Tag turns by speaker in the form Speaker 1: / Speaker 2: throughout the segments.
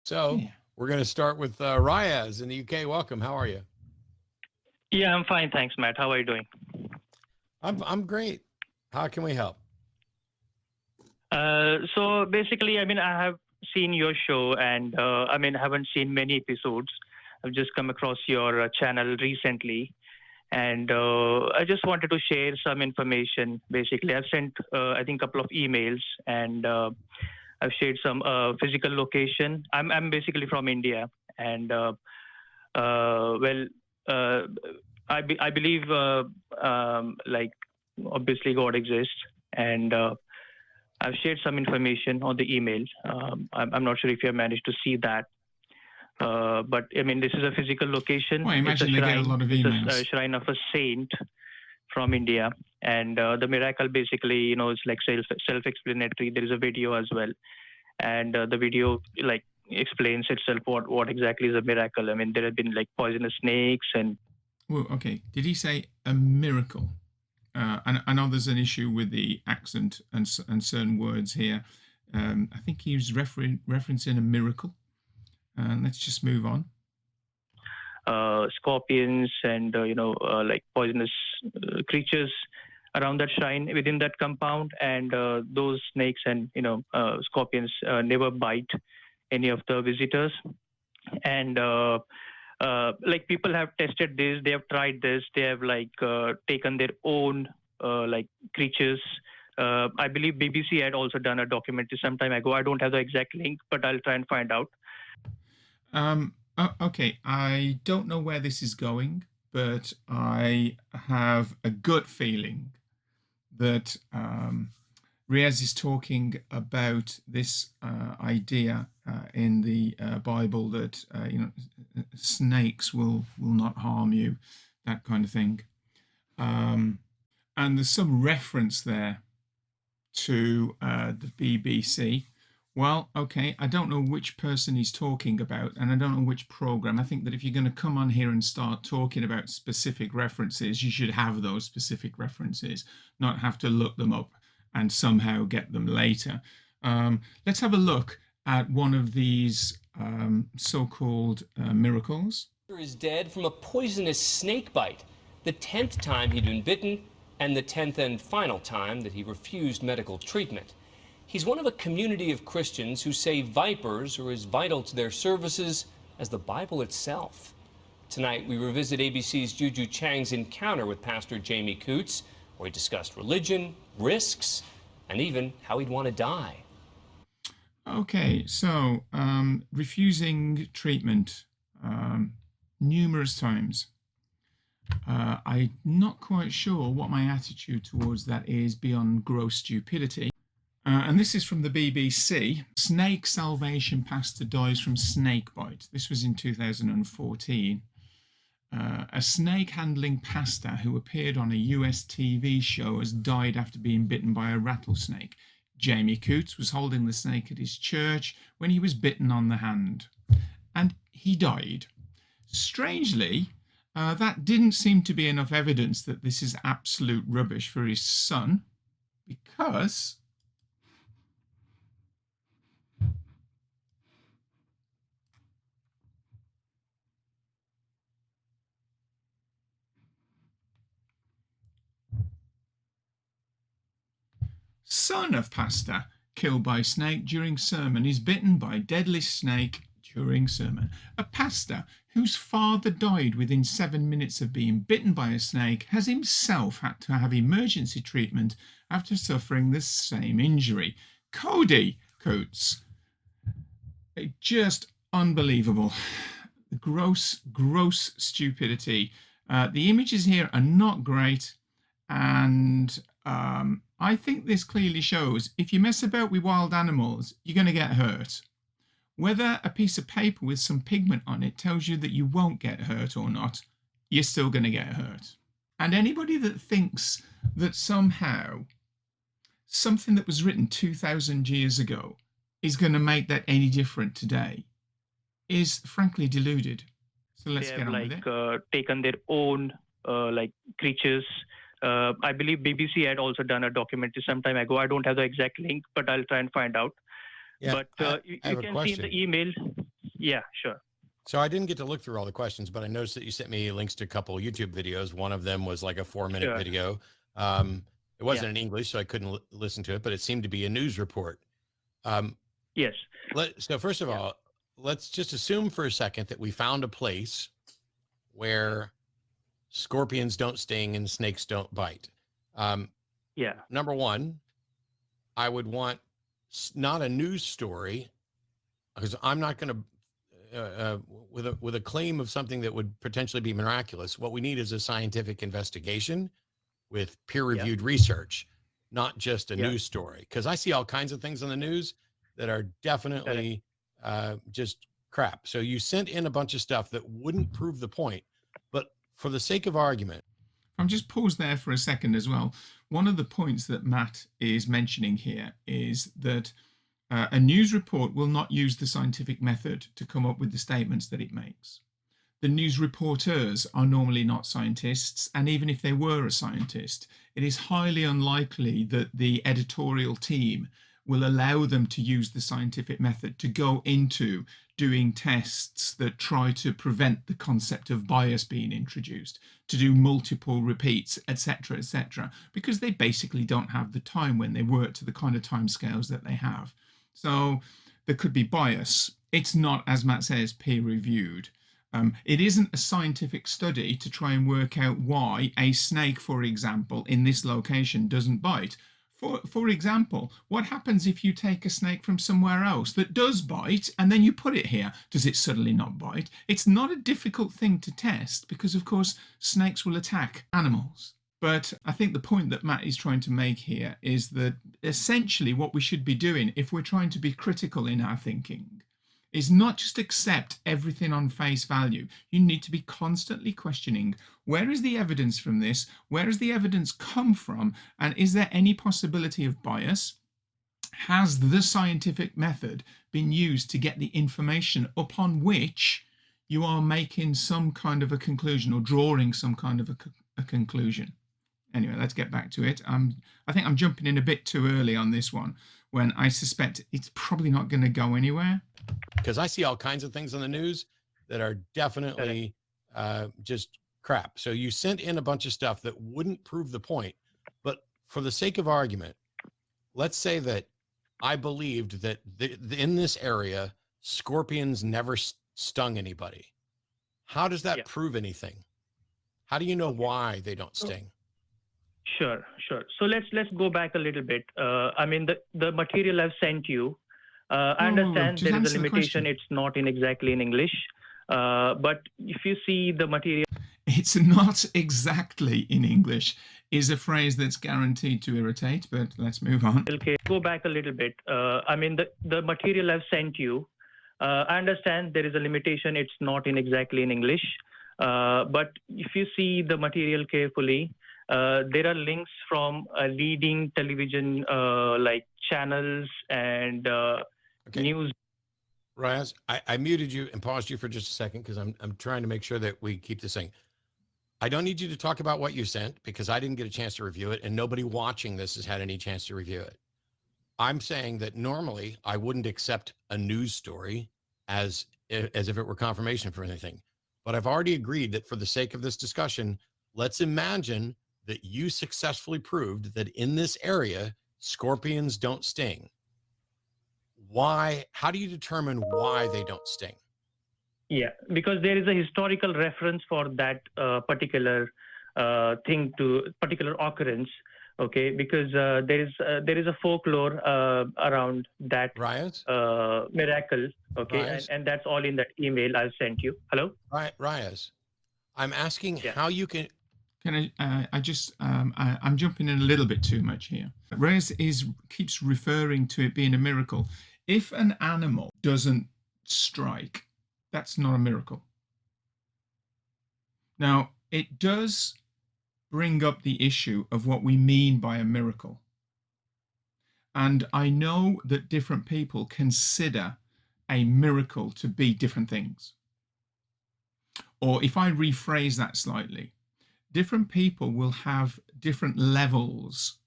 Speaker 1: So
Speaker 2: Yeah.
Speaker 1: we're going to start with Riyaz in the UK. Welcome. How are you?
Speaker 3: Yeah, I'm fine. Thanks, Matt. How are you doing?
Speaker 1: I'm great. How can we help?
Speaker 3: So basically, I have seen your show and I haven't seen many episodes. I've just come across your channel recently and I just wanted to share some information. Basically, I've sent, I think, a couple of emails and I've shared some physical location. I'm basically from India and well, uh, I believe like obviously God exists and I've shared some information on the email. I'm not sure if you have managed to see that. But this is a physical location.
Speaker 2: Well, I imagine they get a lot of emails.
Speaker 3: It's a shrine of a saint from India. And the miracle basically, it's like self-explanatory. There is a video as well. And the video like explains itself what exactly is a miracle. There have been like poisonous snakes and...
Speaker 2: Well, okay. Did he say a miracle? I know there's an issue with the accent and certain words here. I think he was referencing a miracle. Let's just move on.
Speaker 3: Scorpions and like poisonous creatures around that shrine within that compound, and those snakes and scorpions never bite any of the visitors. And like people have tested this, they have tried this, they have like taken their own like creatures. I believe BBC had also done a documentary some time ago. I don't have the exact link, but I'll try and find out.
Speaker 2: Okay, I don't know where this is going, but I have a gut feeling that Riyaz is talking about this idea in the Bible that snakes will not harm you, that kind of thing, and there's some reference there to the BBC. Well, okay, I don't know which person he's talking about, and I don't know which program. I think that if you're going to come on here and start talking about specific references, you should have those specific references, not have to look them up and somehow get them later. Let's have a look at one of these so-called miracles.
Speaker 4: Is dead from a poisonous snake bite, the 10th time he'd been bitten, and the 10th and final time that he refused medical treatment. He's one of a community of Christians who say vipers are as vital to their services as the Bible itself. Tonight, we revisit ABC's Juju Chang's encounter with Pastor Jamie Coots, where he discussed religion, risks, and even how he'd want to die.
Speaker 2: Okay, so refusing treatment numerous times. I'm not quite sure what my attitude towards that is beyond gross stupidity. And this is from the BBC. Snake salvation pastor dies from snake bite. This was in 2014. A snake handling pastor who appeared on a US TV show has died after being bitten by a rattlesnake. Jamie Coots was holding the snake at his church when he was bitten on the hand, and he died. Strangely, that didn't seem to be enough evidence that this is absolute rubbish for his son, because son of pastor killed by snake during sermon is bitten by deadly snake during sermon. A pastor whose father died within 7 minutes of being bitten by a snake has himself had to have emergency treatment after suffering the same injury. Cody Coates. Just unbelievable. Gross stupidity. The images here are not great, and I think this clearly shows if you mess about with wild animals, you're going to get hurt. Whether a piece of paper with some pigment on it tells you that you won't get hurt or not, you're still going to get hurt. And anybody that thinks that somehow something that was written 2,000 years ago is going to make that any different today is frankly deluded. So let's get on with it.
Speaker 3: Taken their own like creatures. I believe BBC had also done a documentary some time ago. I don't have the exact link, but I'll try and find out.
Speaker 1: Yeah,
Speaker 3: But you can see in the email. Yeah, sure.
Speaker 1: So I didn't get to look through all the questions, but I noticed that you sent me links to a couple YouTube videos. One of them was like a 4-minute
Speaker 3: Sure.
Speaker 1: video. It wasn't in English, so I couldn't listen to it, but it seemed to be a news report.
Speaker 3: Yes.
Speaker 1: So first of all, let's just assume for a second that we found a place where scorpions don't sting and snakes don't bite.
Speaker 3: Yeah.
Speaker 1: Number one, I would want not a news story, because I'm not going to with a claim of something that would potentially be miraculous. What we need is a scientific investigation with peer-reviewed research, not just a news story. Because I see all kinds of things on the news that are definitely just crap. So you sent in a bunch of stuff that wouldn't prove the point, but for the sake of argument.
Speaker 2: I'm just pause there for a second as well. One of the points that Matt is mentioning here is that a news report will not use the scientific method to come up with the statements that it makes. The news reporters are normally not scientists, and even if they were a scientist, it is highly unlikely that the editorial team will allow them to use the scientific method to go into doing tests that try to prevent the concept of bias being introduced, to do multiple repeats, etc., because they basically don't have the time when they work to the kind of timescales that they have. So there could be bias. It's not, as Matt says, peer-reviewed. It isn't a scientific study to try and work out why a snake, for example, in this location doesn't bite. For example, what happens if you take a snake from somewhere else that does bite and then you put it here? Does it suddenly not bite? It's not a difficult thing to test because, of course, snakes will attack animals. But I think the point that Matt is trying to make here is that essentially what we should be doing if we're trying to be critical in our thinking is not just accept everything on face value. You need to be constantly questioning, where is the evidence from this? Where has the evidence come from? And is there any possibility of bias? Has the scientific method been used to get the information upon which you are making some kind of a conclusion or drawing some kind of a conclusion? Anyway, let's get back to it. I think I'm jumping in a bit too early on this one when I suspect it's probably not going to go anywhere.
Speaker 1: Because I see all kinds of things on the news that are definitely just crap. So you sent in a bunch of stuff that wouldn't prove the point. But for the sake of argument, let's say that I believed that in this area, scorpions never stung anybody. How does that prove anything? How do you know why they don't sting?
Speaker 3: Sure. So let's go back a little bit. I mean, the material I've sent you, I understand there is a limitation. It's not exactly in English. But if you see the material...
Speaker 2: It's not exactly in English is a phrase that's guaranteed to irritate, but let's move on.
Speaker 3: Okay, go back a little bit. I mean, the material I've sent you, I understand there is a limitation. It's not exactly in English. But if you see the material carefully, there are links from leading television like channels and news.
Speaker 1: Riyaz, I muted you and paused you for just a second because I'm trying to make sure that we keep this thing. I don't need you to talk about what you sent because I didn't get a chance to review it and nobody watching this has had any chance to review it. I'm saying that normally I wouldn't accept a news story as if it were confirmation for anything. But I've already agreed that for the sake of this discussion, let's imagine that you successfully proved that in this area, scorpions don't sting. Why? How do you determine why they don't sting?
Speaker 3: Yeah, because there is a historical reference for that particular thing to particular occurrence. Okay, because there is a folklore around that miracle. Okay, and that's all in that email I'll send you. Hello,
Speaker 1: Riyaz, I'm asking how you can.
Speaker 2: Can I'm jumping in a little bit too much here. Reyes keeps referring to it being a miracle. If an animal doesn't strike, that's not a miracle. Now, it does bring up the issue of what we mean by a miracle. And I know that different people consider a miracle to be different things. Or if I rephrase that slightly, different people will have different levels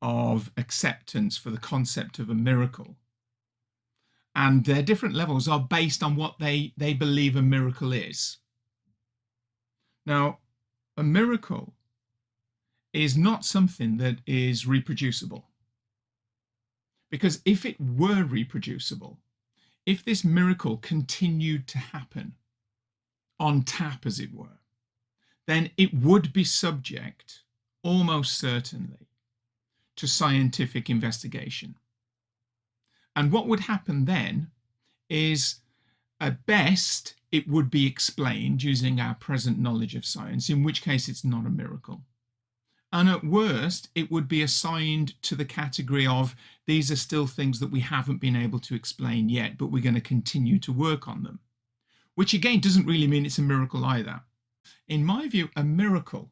Speaker 2: of acceptance for the concept of a miracle. and their different levels are based on what they believe a miracle is. Now, a miracle is not something that is reproducible, because if it were reproducible, if this miracle continued to happen on tap, as it were, then it would be subject, almost certainly, to scientific investigation. And what would happen then is, at best, it would be explained using our present knowledge of science, in which case it's not a miracle. And at worst, it would be assigned to the category of, these are still things that we haven't been able to explain yet, but we're going to continue to work on them. Which again doesn't really mean it's a miracle either. In my view, a miracle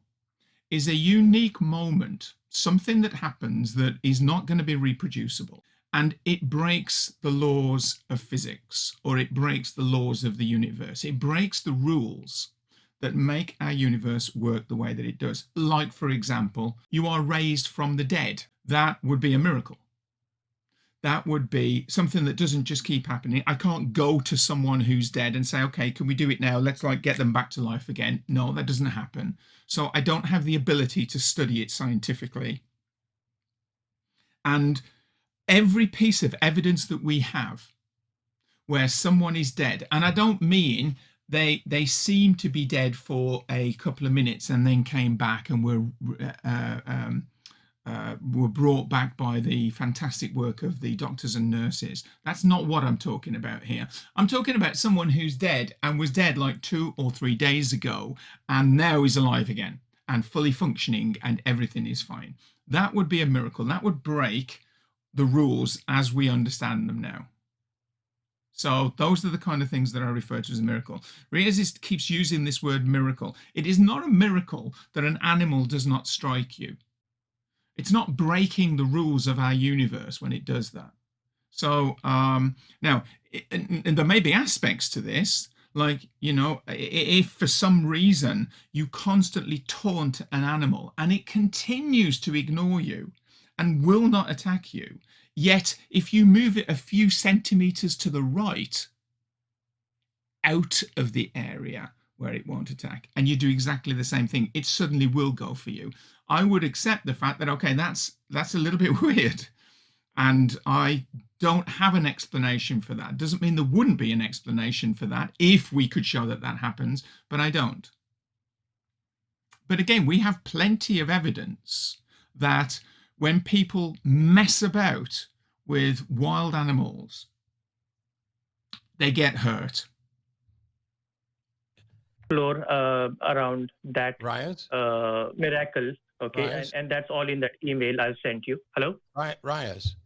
Speaker 2: is a unique moment, something that happens that is not going to be reproducible, and it breaks the laws of physics, or it breaks the laws of the universe. It breaks the rules that make our universe work the way that it does. Like, for example, you are raised from the dead. That would be a miracle. That would be something that doesn't just keep happening. I can't go to someone who's dead and say, okay, can we do it now? Let's like get them back to life again. No, that doesn't happen. So I don't have the ability to study it scientifically. And every piece of evidence that we have where someone is dead, and I don't mean they seem to be dead for a couple of minutes and then came back and were brought back by the fantastic work of the doctors and nurses. That's not what I'm talking about here. I'm talking about someone who's dead and was dead like 2 or 3 days ago and now is alive again and fully functioning and everything is fine. That would be a miracle. That would break the rules as we understand them now. So those are the kind of things that I refer to as a miracle. Riyaz keeps using this word miracle. It is not a miracle that an animal does not strike you. It's not breaking the rules of our universe when it does that. So now, and there may be aspects to this, like, you know, if for some reason you constantly taunt an animal and it continues to ignore you and will not attack you, yet if you move it a few centimeters to the right, out of the area where it won't attack, and you do exactly the same thing, it suddenly will go for you. I would accept the fact that, okay, that's a little bit weird, and I don't have an explanation for that. Doesn't mean there wouldn't be an explanation for that if we could show that that happens, but I don't. But again, we have plenty of evidence that when people mess about with wild animals, they get hurt.
Speaker 3: Explore around that
Speaker 1: Riyaz?
Speaker 3: miracle. Okay, and that's all in that email I've sent you. Hello?
Speaker 1: Riyaz,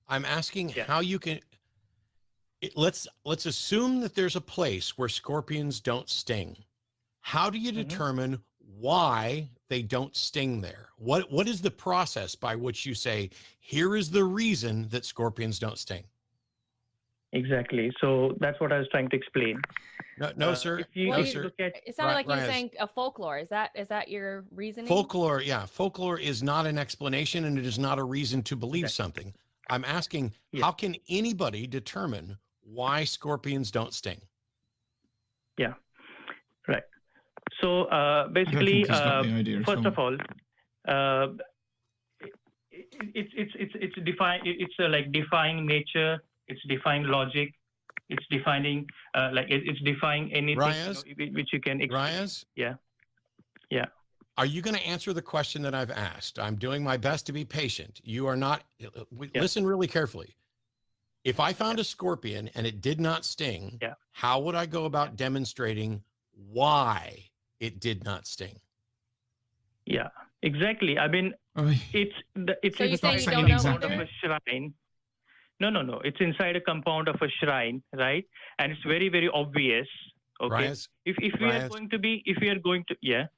Speaker 1: I'm asking
Speaker 3: Yeah.
Speaker 1: how you can. Let's assume that there's a place where scorpions don't sting. How do you determine why they don't sting there? What is the process by which you say, here is the reason that scorpions don't sting?
Speaker 3: Exactly. So that's what I was trying to explain.
Speaker 1: No, sir.
Speaker 3: If you
Speaker 1: No, sir.
Speaker 3: look at
Speaker 5: It sounded like you were
Speaker 1: Riyaz.
Speaker 5: saying a folklore. Is that your reasoning?
Speaker 1: Folklore, yeah. Folklore is not an explanation and it is not a reason to believe
Speaker 3: Okay.
Speaker 1: something. I'm asking,
Speaker 3: Yeah.
Speaker 1: how can anybody determine why scorpions don't sting?
Speaker 3: Yeah, right. So
Speaker 2: I don't
Speaker 3: basically,
Speaker 2: think he's got the idea at
Speaker 3: first
Speaker 2: all.
Speaker 3: of all, it's define. It's like defying nature. It's defying logic. It's defining it's defying anything
Speaker 1: Riyaz?
Speaker 3: which you can explain.
Speaker 1: Riyaz,
Speaker 3: Yeah.
Speaker 1: are you going to answer the question that I've asked? I'm doing my best to be patient. You are not. Listen really carefully. If I found a scorpion and it did not sting,
Speaker 3: Yeah.
Speaker 1: how would I go about demonstrating why it did not sting?
Speaker 3: Yeah. Exactly. I mean,
Speaker 2: Oh,
Speaker 3: it's
Speaker 5: So you say
Speaker 3: inside
Speaker 5: you
Speaker 3: a
Speaker 5: don't know
Speaker 3: compound
Speaker 2: either?
Speaker 3: of a shrine. No. It's inside a compound of a shrine, right? And it's very, very obvious. Okay.
Speaker 1: Riyaz,
Speaker 3: If we
Speaker 1: Riyaz.
Speaker 3: are going to, yeah.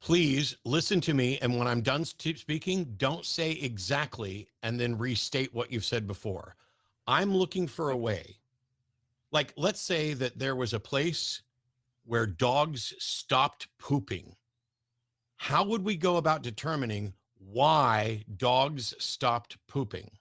Speaker 1: Please listen to me. And when I'm done speaking, don't say exactly and then restate what you've said before. I'm looking for a way. Like, let's say that there was a place where dogs stopped pooping. How would we go about determining why dogs stopped pooping?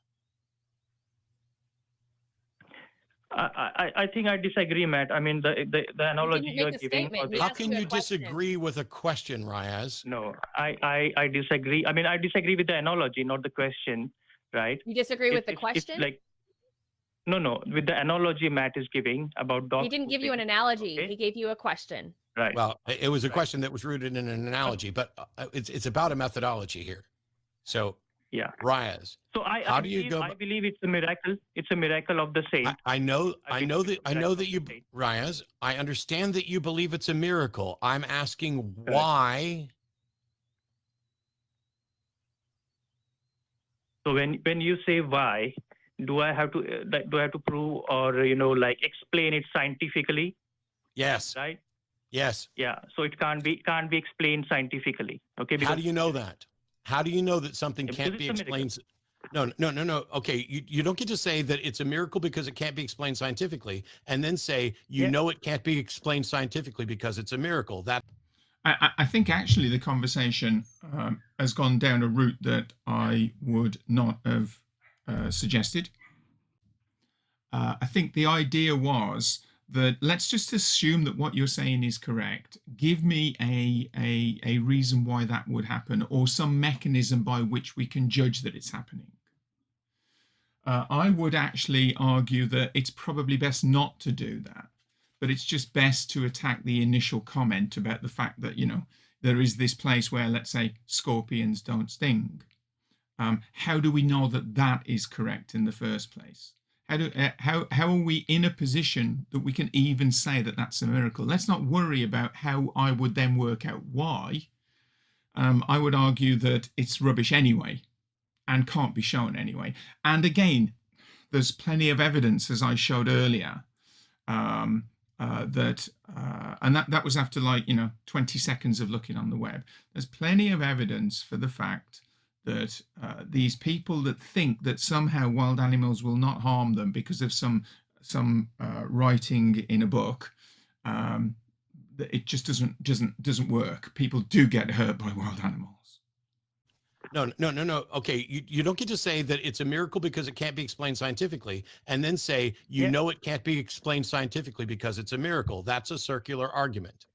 Speaker 3: I think I disagree, Matt. I mean, the analogy
Speaker 5: didn't
Speaker 3: you're
Speaker 5: make a
Speaker 3: giving.
Speaker 5: statement. He
Speaker 1: How
Speaker 5: asked
Speaker 1: can
Speaker 5: you a
Speaker 1: you
Speaker 5: question.
Speaker 1: disagree with a question, Riyaz?
Speaker 3: No, I disagree. I mean, I disagree with the analogy, not the question, right?
Speaker 5: You disagree with the
Speaker 3: It's
Speaker 5: question?
Speaker 3: like, no, with the analogy Matt is giving about dogs.
Speaker 5: He didn't give you an
Speaker 3: pooping,
Speaker 5: analogy.
Speaker 3: okay?
Speaker 5: He gave you a question.
Speaker 3: Right.
Speaker 1: Well, it was a
Speaker 3: Right.
Speaker 1: question that was rooted in an analogy, but it's about a methodology here. So,
Speaker 3: Yeah.
Speaker 1: Riyaz,
Speaker 3: So
Speaker 1: how do you go?
Speaker 3: I believe it's a miracle. It's a miracle of the saint.
Speaker 1: I know
Speaker 3: believe
Speaker 1: that you,
Speaker 3: saint.
Speaker 1: Riyaz, I understand that you believe it's a miracle. I'm asking
Speaker 3: Correct.
Speaker 1: why.
Speaker 3: So when you say why, do I have to prove or like explain it scientifically,
Speaker 1: Yes,
Speaker 3: right?
Speaker 1: yes.
Speaker 3: Yeah. So it can't be explained scientifically. Okay.
Speaker 1: How do you know that? How do you know that something
Speaker 3: Because
Speaker 1: can't be
Speaker 3: it's a miracle.
Speaker 1: explained? No. Okay, you don't get to say that it's a miracle because it can't be explained scientifically, and then say you
Speaker 3: Yeah.
Speaker 1: know it can't be explained scientifically because it's a miracle. That
Speaker 2: I think actually the conversation has gone down a route that I would not have suggested. I think the idea was that let's just assume that what you're saying is correct. Give me a reason why that would happen, or some mechanism by which we can judge that it's happening. I would actually argue that it's probably best not to do that, but it's just best to attack the initial comment about the fact that, there is this place where, let's say, scorpions don't sting. How do we know that that is correct in the first place? How are we in a position that we can even say that that's a miracle? Let's not worry about how I would then work out why. I would argue that it's rubbish anyway and can't be shown anyway. And again, there's plenty of evidence, as I showed earlier, that was after 20 seconds of looking on the web. There's plenty of evidence for the fact that these people that think that somehow wild animals will not harm them because of some writing in a book, it just doesn't work. People do get hurt by wild animals.
Speaker 1: No. Okay, you don't get to say that it's a miracle because it can't be explained scientifically, and then say you know it can't be explained scientifically because it's a miracle. That's a circular argument.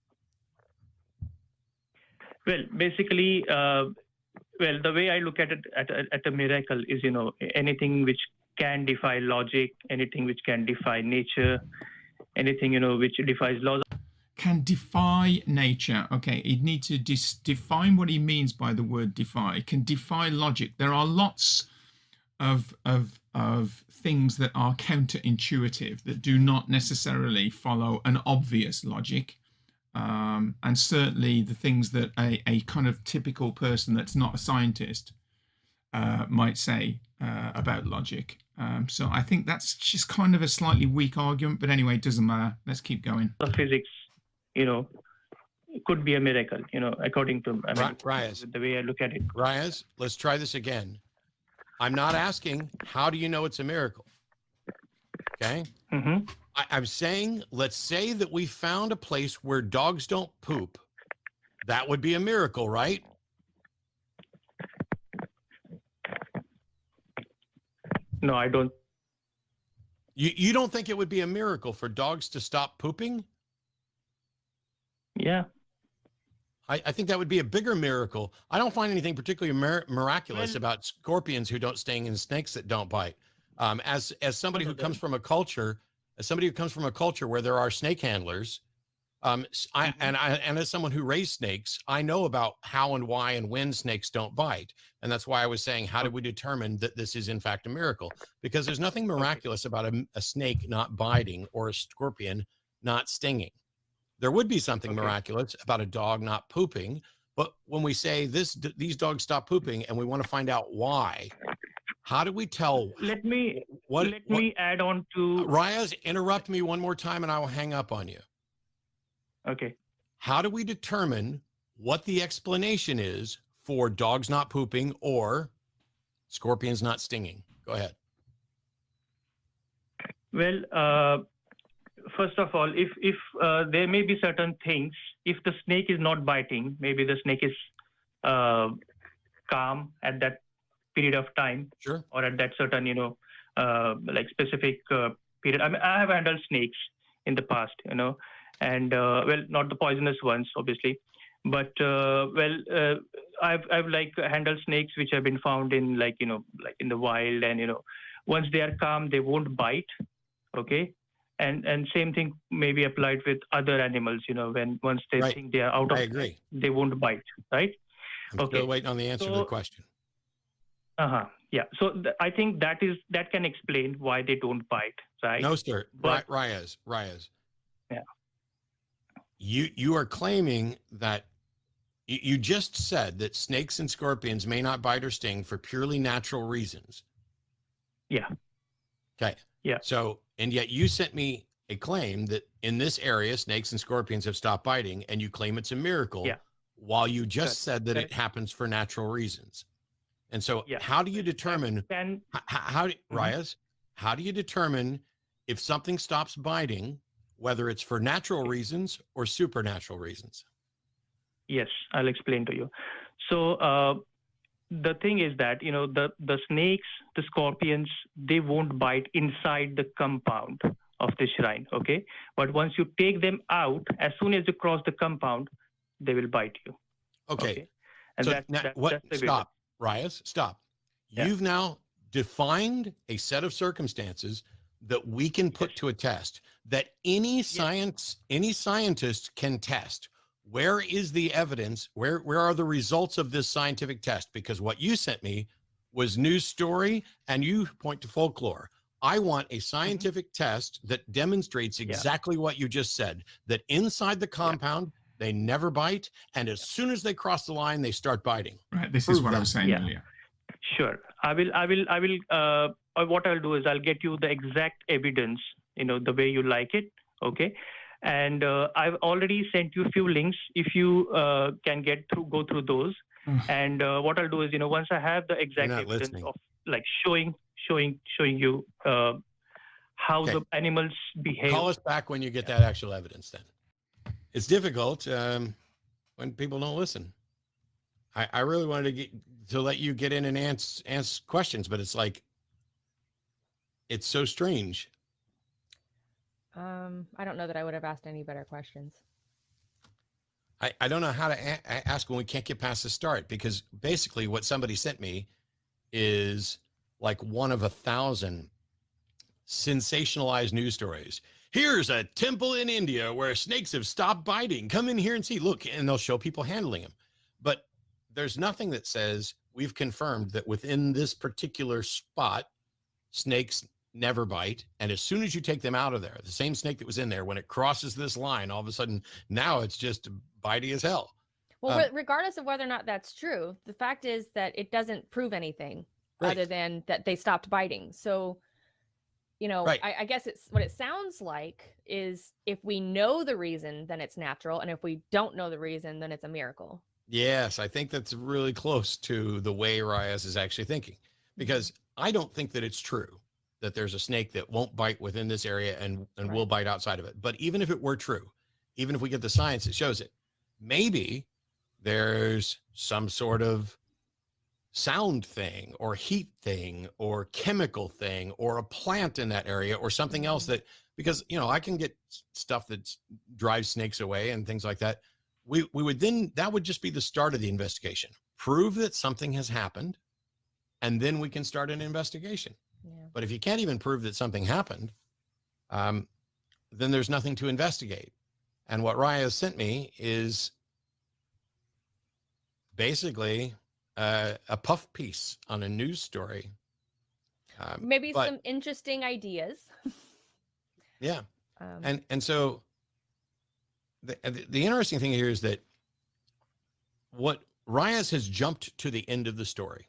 Speaker 3: Well, basically, the way I look at it at a miracle is, anything which can defy logic, anything which can defy nature, anything, which defies laws.
Speaker 2: Can defy nature. Okay, he'd need to define what he means by the word defy. Can defy logic. There are lots of things that are counterintuitive, that do not necessarily follow an obvious logic. And certainly the things that a kind of typical person that's not a scientist might say about logic. So I think that's just kind of a slightly weak argument, but anyway, it doesn't matter. Let's keep going.
Speaker 3: The physics, it could be a miracle, according to
Speaker 1: Riyaz,
Speaker 3: the way I look at it.
Speaker 1: Riyaz, let's try this again. I'm not asking how do you know it's a miracle. Okay.
Speaker 3: Mm-hmm.
Speaker 1: I'm saying, let's say that we found a place where dogs don't poop. That would be a miracle, right?
Speaker 3: No, I don't.
Speaker 1: You don't think it would be a miracle for dogs to stop pooping?
Speaker 3: Yeah.
Speaker 1: I think that would be a bigger miracle. I don't find anything particularly miraculous about scorpions who don't sting and snakes that don't bite. As somebody who comes from a culture, where there are snake handlers, and as someone who raised snakes, I know about how and why and when snakes don't bite. And that's why I was saying, how do we determine that this is in fact a miracle? Because there's nothing miraculous about a snake not biting or a scorpion not stinging. There would be something miraculous about a dog not pooping. But when we say these dogs stop pooping and we want to find out why, how do we tell?
Speaker 3: Let me add on to
Speaker 1: Riyaz, interrupt me one more time and I will hang up on you.
Speaker 3: Okay.
Speaker 1: How do we determine what the explanation is for dogs not pooping or scorpions not stinging? Go ahead.
Speaker 3: Well, first of all, if there may be certain things, if the snake is not biting, maybe the snake is calm at that period of time,
Speaker 1: Sure.
Speaker 3: or at that certain, like specific period. I mean, I have handled snakes in the past, and well, not the poisonous ones, obviously, but I've like handled snakes which have been found in like in the wild, and once they are calm, they won't bite. Okay. And same thing may be applied with other animals, when once they
Speaker 1: Right.
Speaker 3: think they are out of
Speaker 1: I
Speaker 3: threat,
Speaker 1: agree.
Speaker 3: they won't bite, right?
Speaker 1: I'm
Speaker 3: Okay.
Speaker 1: still waiting on the answer to the
Speaker 3: So,
Speaker 1: question.
Speaker 3: yeah. So I think that can explain why they don't bite, right?
Speaker 1: No, sir.
Speaker 3: But
Speaker 1: Riyaz.
Speaker 3: yeah,
Speaker 1: You are claiming that you just said that snakes and scorpions may not bite or sting for purely natural reasons.
Speaker 3: yeah,
Speaker 1: Okay.
Speaker 3: yeah.
Speaker 1: So, and yet you sent me a claim that in this area, snakes and scorpions have stopped biting, and you claim it's a miracle,
Speaker 3: Yeah.
Speaker 1: while you just
Speaker 3: Correct.
Speaker 1: said that it
Speaker 3: Correct.
Speaker 1: happens for natural reasons. And so,
Speaker 3: Yeah.
Speaker 1: how do you determine,
Speaker 3: Mhm.
Speaker 1: Riyaz, how do you determine if something stops biting, whether it's for natural reasons or supernatural reasons?
Speaker 3: Yes, I'll explain to you. So the thing is that the snakes, the scorpions, they won't bite inside the compound of the shrine. Okay, but once you take them out, as soon as you cross the compound, they will bite you.
Speaker 1: Okay.
Speaker 3: And
Speaker 1: So
Speaker 3: that's the way.
Speaker 1: stop, Riyaz, stop.
Speaker 3: Yeah.
Speaker 1: You've now defined a set of circumstances that we can put to a test, that any scientist can test. Where is the evidence? Where are the results of this scientific test? Because what you sent me was news story, and you point to folklore. I want a scientific test that demonstrates exactly what you just said, that inside the compound, they never bite, and as soon as they cross the line, they start biting.
Speaker 2: Right. This
Speaker 1: Prove
Speaker 2: is what I
Speaker 1: that.
Speaker 2: was saying earlier.
Speaker 3: Sure. I will. What I'll do is I'll get you the exact evidence, the way you like it. Okay. And I've already sent you a few links. If you can go through those. And what I'll do is, once I have the exact evidence
Speaker 1: listening.
Speaker 3: of like showing you how the animals behave.
Speaker 1: Call us back when you get that actual evidence. Then it's difficult when people don't listen. I really wanted to let you get in and answer questions, but it's like, it's so strange.
Speaker 5: I don't know that I would have asked any better questions.
Speaker 1: I don't know how to ask when we can't get past the start, because basically what somebody sent me is like one of 1,000 sensationalized news stories. Here's a temple in India where snakes have stopped biting. Come in here and see. Look, and they'll show people handling them. But there's nothing that says we've confirmed that within this particular spot, snakes never bite. And as soon as you take them out of there, the same snake that was in there, when it crosses this line, all of a sudden, now it's just bitey as hell.
Speaker 5: Well, regardless of whether or not that's true, the fact is that it doesn't prove anything other than that they stopped biting. So, I guess it's what it sounds like is if we know the reason, then it's natural. And if we don't know the reason, then it's a miracle.
Speaker 1: Yes, I think that's really close to the way Riyaz is actually thinking, because I don't think that it's true that there's a snake that won't bite within this area and will bite outside of it. But even if it were true, even if we get the science that shows it, maybe there's some sort of sound thing or heat thing or chemical thing or a plant in that area or something else that, because, I can get stuff that drives snakes away and things like that. We would then, that would just be the start of the investigation. Prove that something has happened, and then we can start an investigation.
Speaker 5: Yeah.
Speaker 1: But if you can't even prove that something happened, then there's nothing to investigate. And what Riyaz sent me is basically a puff piece on a news story.
Speaker 5: Maybe some interesting ideas.
Speaker 1: Yeah. And so the interesting thing here is that what Riyaz has jumped to the end of the story.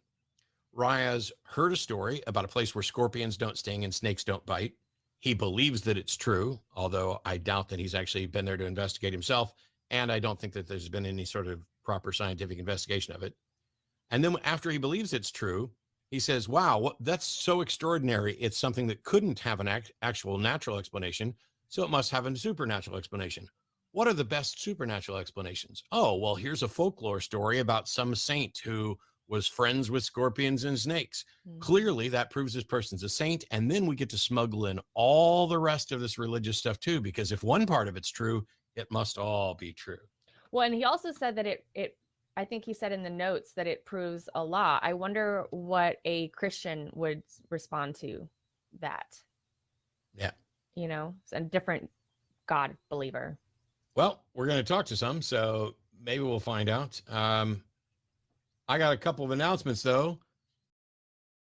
Speaker 1: Riyaz heard a story about a place where scorpions don't sting and snakes don't bite. He believes that it's true, although I doubt that he's actually been there to investigate himself. And I don't think that there's been any sort of proper scientific investigation of it. And then after he believes it's true, he says, wow, that's so extraordinary. It's something that couldn't have an actual natural explanation. So it must have a supernatural explanation. What are the best supernatural explanations? Oh, well, here's a folklore story about some saint who was friends with scorpions and snakes. Clearly, that proves this person's a saint. And then we get to smuggle in all the rest of this religious stuff too, because if one part of it's true, it must all be true.
Speaker 5: Well, and he also said that I think he said in the notes that it proves a law. I wonder what a Christian would respond to that.
Speaker 1: Yeah.
Speaker 5: You know, a different God believer.
Speaker 1: Well, we're going to talk to some, so maybe we'll find out. I got a couple of announcements, though.